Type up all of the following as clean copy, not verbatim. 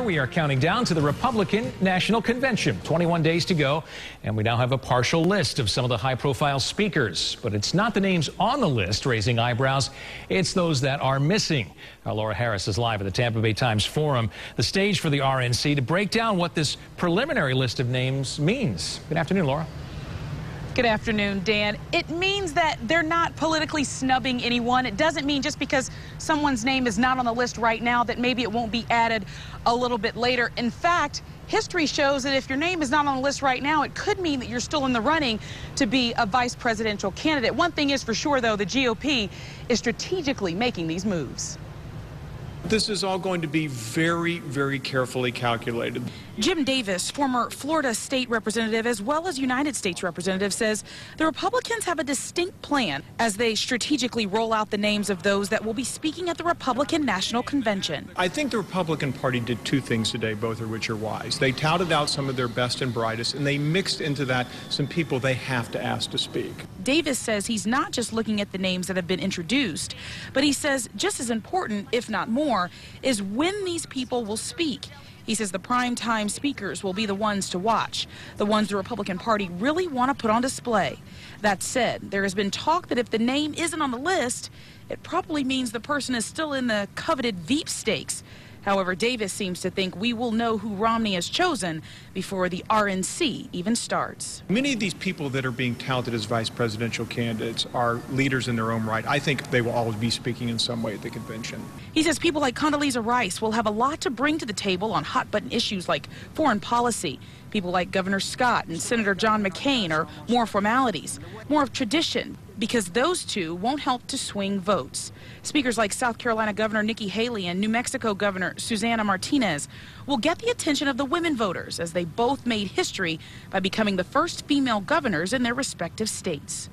we are counting down to the Republican National Convention. 21 days to go, and we now have a partial list of some of the high-profile speakers. But it's not the names on the list raising eyebrows, it's those that are missing. Our Laura Harris is live at the Tampa Bay Times Forum, the stage for the RNC, to break down what this preliminary list of names means. Good afternoon, Laura. Good afternoon, Dan. It means that they're not politically snubbing anyone. It doesn't mean just because someone's name is not on the list right now that maybe it won't be added a little bit later. In fact, history shows that if your name is not on the list right now, it could mean that you're still in the running to be a vice presidential candidate. One thing is for sure, though, the GOP is strategically making these moves. This is all going to be very, very carefully calculated. Jim Davis, former Florida state representative as well as United States representative, says the Republicans have a distinct plan as they strategically roll out the names of those that will be speaking at the Republican National Convention. I think the Republican Party did two things today, both of which are wise. They touted out some of their best and brightest, and they mixed into that some people they have to ask to speak. Davis says he's not just looking at the names that have been introduced, but he says just as important, if not more, is when these people will speak. He says the primetime speakers will be the ones to watch, the ones the Republican Party really want to put on display. That said, there has been talk that if the name isn't on the list, it probably means the person is still in the coveted Veep stakes. However, Davis seems to think we will know who Romney has chosen before the RNC even starts. Many of these people that are being touted as vice presidential candidates are leaders in their own right. I think they will always be speaking in some way at the convention. He says people like Condoleezza Rice will have a lot to bring to the table on hot-button issues like foreign policy. People like Governor Scott and Senator John McCain are more formalities, more of tradition, because those two won't help to swing votes. Speakers like South Carolina Governor Nikki Haley and New Mexico Governor Susana Martinez will get the attention of the women voters as they both made history by becoming the first female governors in their respective states.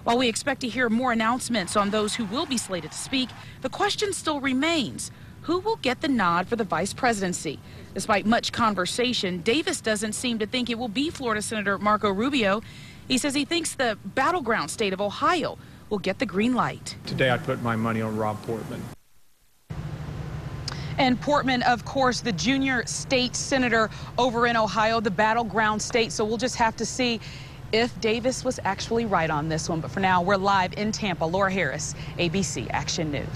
While we expect to hear more announcements on those who will be slated to speak, the question still remains: who will get the nod for the vice presidency? Despite much conversation, Davis doesn't seem to think it will be Florida Senator Marco Rubio. He says he thinks the battleground state of Ohio will get the green light. Today I put my money on Rob Portman. And Portman, of course, the junior state senator over in Ohio, the battleground state. So we'll just have to see if Davis was actually right on this one. But for now, we're live in Tampa. Laura Harris, ABC Action News.